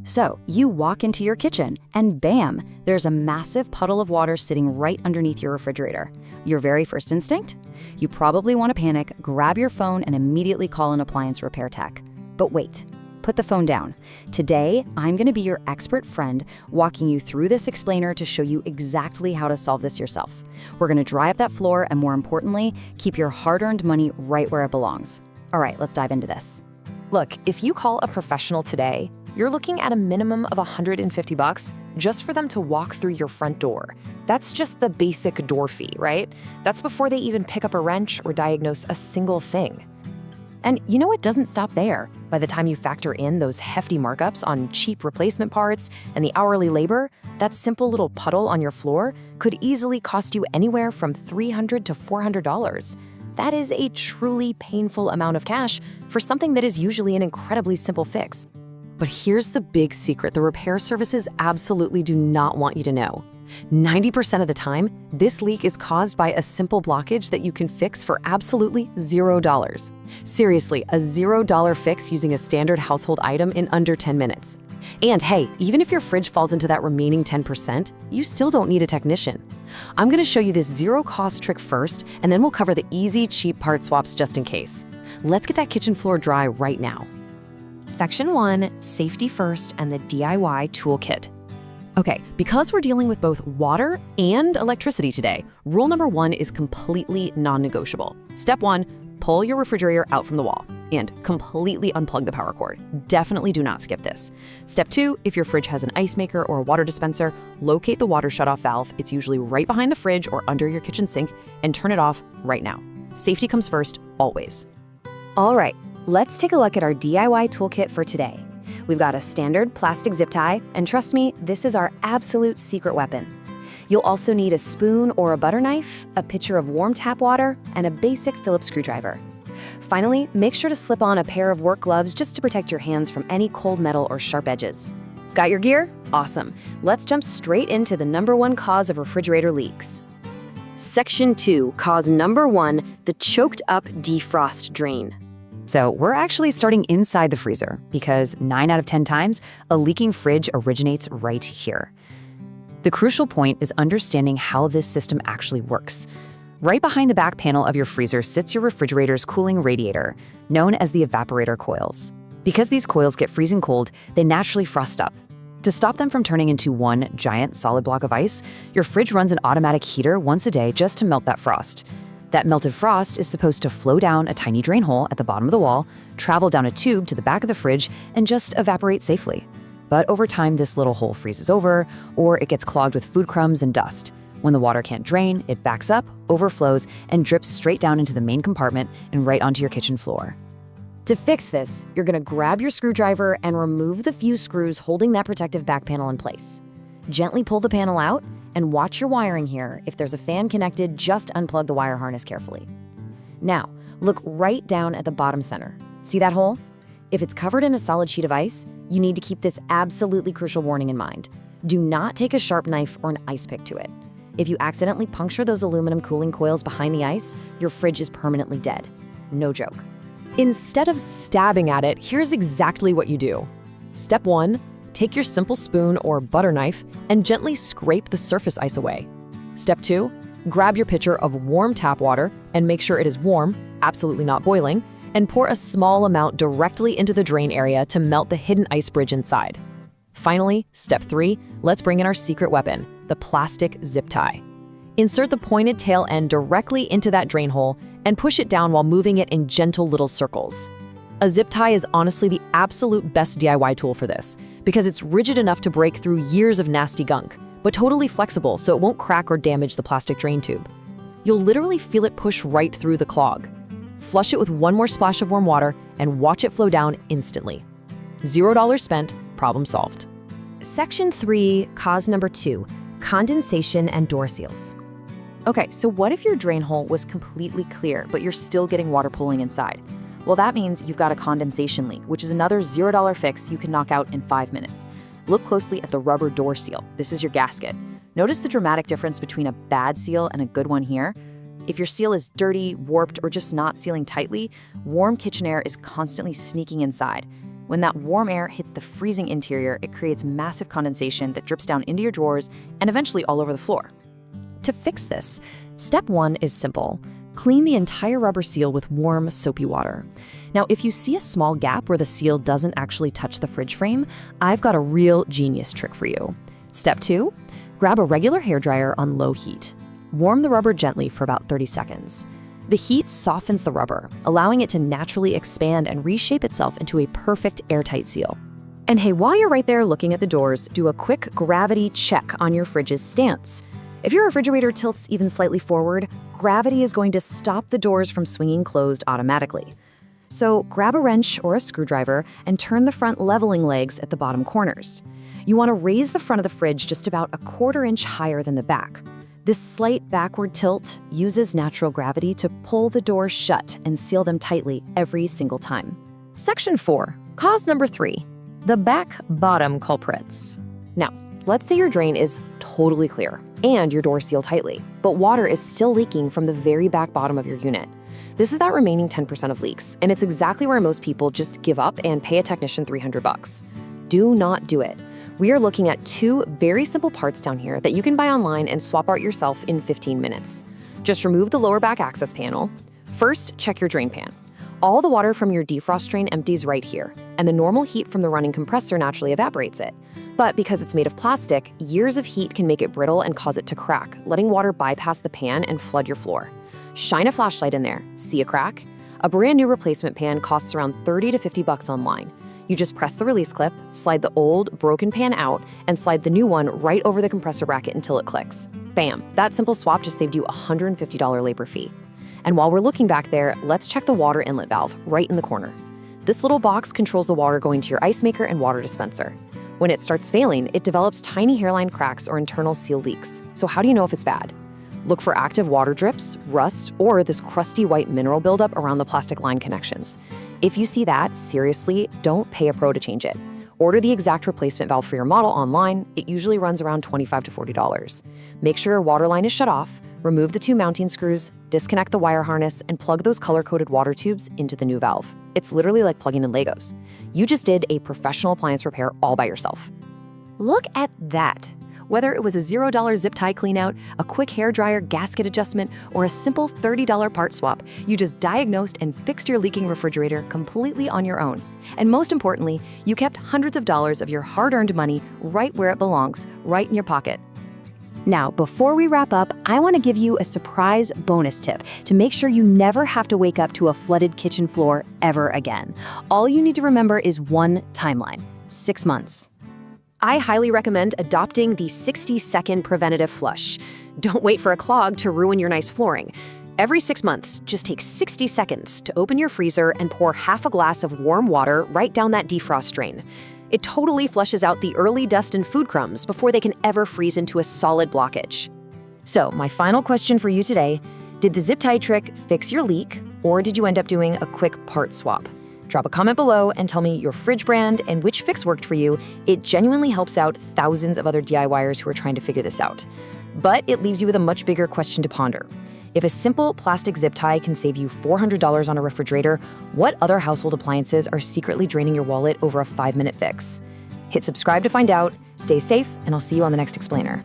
So you walk into your kitchen and bam, there's a massive puddle of water sitting right underneath your refrigerator. Your very first instinct? You probably want to panic, grab your phone, and immediately call an appliance repair tech. But wait, put the phone down. Today, I'm going to be your expert friend, walking you through this explainer to show you exactly how to solve this yourself. We're going to dry up that floor and, more importantly, keep your hard-earned money right where it belongs. All right, let's dive into this. Look, if you call a professional today, you're looking at a minimum of $150 just for them to walk through your front door. That's just the basic door fee, right? That's before they even pick up a wrench or diagnose a single thing. And you know it doesn't stop there. By the time you factor in those hefty markups on cheap replacement parts and the hourly labor, that simple little puddle on your floor could easily cost you anywhere from $300 to $400. That is a truly painful amount of cash for something that is usually an incredibly simple fix. But here's the big secret the repair services absolutely do not want you to know. 90% of the time, this leak is caused by a simple blockage that you can fix for absolutely $0. Seriously, a $0 fix using a standard household item in under 10 minutes. And hey, even if your fridge falls into that remaining 10%, you still don't need a technician. I'm going to show you this zero-cost trick first, and then we'll cover the easy, cheap part swaps just in case. Let's get that kitchen floor dry right now. Section 1, Safety First and the DIY Toolkit. Okay, because we're dealing with both water and electricity today, rule number 1 is completely non-negotiable. Step 1, pull your refrigerator out from the wall and completely unplug the power cord. Definitely do not skip this. Step 2, if your fridge has an ice maker or a water dispenser, locate the water shutoff valve. It's usually right behind the fridge or under your kitchen sink, and turn it off right now. Safety comes first, always. All right, let's take a look at our DIY toolkit for today. We've got a standard plastic zip tie, and trust me, this is our absolute secret weapon. You'll also need a spoon or a butter knife, a pitcher of warm tap water, and a basic Phillips screwdriver. Finally, make sure to slip on a pair of work gloves just to protect your hands from any cold metal or sharp edges. Got your gear? Awesome. Let's jump straight into the number 1 cause of refrigerator leaks. Section 2, cause number 1, the choked up defrost drain. So we're actually starting inside the freezer because 9 out of 10 times, a leaking fridge originates right here. The crucial point is understanding how this system actually works. Right behind the back panel of your freezer sits your refrigerator's cooling radiator, known as the evaporator coils. Because these coils get freezing cold, they naturally frost up. To stop them from turning into one giant solid block of ice, your fridge runs an automatic heater once a day just to melt that frost. That melted frost is supposed to flow down a tiny drain hole at the bottom of the wall, travel down a tube to the back of the fridge, and just evaporate safely. But over time, this little hole freezes over, or it gets clogged with food crumbs and dust. When the water can't drain, it backs up, overflows, and drips straight down into the main compartment and right onto your kitchen floor. To fix this, you're going to grab your screwdriver and remove the few screws holding that protective back panel in place. Gently pull the panel out, and watch your wiring here. If there's a fan connected, just unplug the wire harness carefully. Now, look right down at the bottom center. See that hole? If it's covered in a solid sheet of ice, you need to keep this absolutely crucial warning in mind. Do not take a sharp knife or an ice pick to it. If you accidentally puncture those aluminum cooling coils behind the ice, your fridge is permanently dead. No joke. Instead of stabbing at it, here's exactly what you do. Step 1, take your simple spoon or butter knife and gently scrape the surface ice away. Step 2, grab your pitcher of warm tap water and make sure it is warm, absolutely not boiling, and pour a small amount directly into the drain area to melt the hidden ice bridge inside. Finally, step 3, let's bring in our secret weapon, the plastic zip tie. Insert the pointed tail end directly into that drain hole and push it down while moving it in gentle little circles. A zip tie is honestly the absolute best DIY tool for this, because it's rigid enough to break through years of nasty gunk, but totally flexible so it won't crack or damage the plastic drain tube. You'll literally feel it push right through the clog. Flush it with one more splash of warm water and watch it flow down instantly. $0 spent, problem solved. Section 3, cause number 2, condensation and door seals. Okay, so what if your drain hole was completely clear, but you're still getting water pooling inside? Well, that means you've got a condensation leak, which is another $0 fix you can knock out in 5 minutes. Look closely at the rubber door seal. This is your gasket. Notice the dramatic difference between a bad seal and a good one here? If your seal is dirty, warped, or just not sealing tightly, warm kitchen air is constantly sneaking inside. When that warm air hits the freezing interior, it creates massive condensation that drips down into your drawers and eventually all over the floor. To fix this, step 1 is simple. Clean the entire rubber seal with warm, soapy water. Now, if you see a small gap where the seal doesn't actually touch the fridge frame, I've got a real genius trick for you. Step 2, grab a regular hairdryer on low heat. Warm the rubber gently for about 30 seconds. The heat softens the rubber, allowing it to naturally expand and reshape itself into a perfect airtight seal. And hey, while you're right there looking at the doors, do a quick gravity check on your fridge's stance. If your refrigerator tilts even slightly forward, gravity is going to stop the doors from swinging closed automatically. So grab a wrench or a screwdriver and turn the front leveling legs at the bottom corners. You want to raise the front of the fridge just about a 1/4 inch higher than the back. This slight backward tilt uses natural gravity to pull the doors shut and seal them tightly every single time. Section 4, cause number 3, the back-bottom culprits. Now, let's say your drain is totally clear and your doors seal tightly, but water is still leaking from the very back bottom of your unit. This is that remaining 10% of leaks, and it's exactly where most people just give up and pay a technician $300. Do not do it. We are looking at 2 very simple parts down here that you can buy online and swap out yourself in 15 minutes. Just remove the lower back access panel. First, check your drain pan. All the water from your defrost drain empties right here, and the normal heat from the running compressor naturally evaporates it. But because it's made of plastic, years of heat can make it brittle and cause it to crack, letting water bypass the pan and flood your floor. Shine a flashlight in there. See a crack? A brand new replacement pan costs around $30 to $50 online. You just press the release clip, slide the old, broken pan out, and slide the new one right over the compressor bracket until it clicks. Bam! That simple swap just saved you a $150 labor fee. And while we're looking back there, let's check the water inlet valve right in the corner. This little box controls the water going to your ice maker and water dispenser. When it starts failing, it develops tiny hairline cracks or internal seal leaks. So how do you know if it's bad? Look for active water drips, rust, or this crusty white mineral buildup around the plastic line connections. If you see that, seriously, don't pay a pro to change it. Order the exact replacement valve for your model online. It usually runs around $25 to $40. Make sure your water line is shut off, remove the 2 mounting screws, disconnect the wire harness, and plug those color-coded water tubes into the new valve. It's literally like plugging in Legos. You just did a professional appliance repair all by yourself. Look at that. Whether it was a $0 zip tie cleanout, a quick hairdryer gasket adjustment, or a simple $30 part swap, you just diagnosed and fixed your leaking refrigerator completely on your own. And most importantly, you kept hundreds of dollars of your hard-earned money right where it belongs, right in your pocket. Now, before we wrap up, I want to give you a surprise bonus tip to make sure you never have to wake up to a flooded kitchen floor ever again. All you need to remember is one timeline: 6 months. I highly recommend adopting the 60-second preventative flush. Don't wait for a clog to ruin your nice flooring. Every 6 months, just take 60 seconds to open your freezer and pour half a glass of warm water right down that defrost drain. It totally flushes out the early dust and food crumbs before they can ever freeze into a solid blockage. So, my final question for you today: did the zip tie trick fix your leak, or did you end up doing a quick part swap? Drop a comment below and tell me your fridge brand and which fix worked for you. It genuinely helps out thousands of other DIYers who are trying to figure this out. But it leaves you with a much bigger question to ponder. If a simple plastic zip tie can save you $400 on a refrigerator, what other household appliances are secretly draining your wallet over a 5-minute fix? Hit subscribe to find out, stay safe, and I'll see you on the next explainer.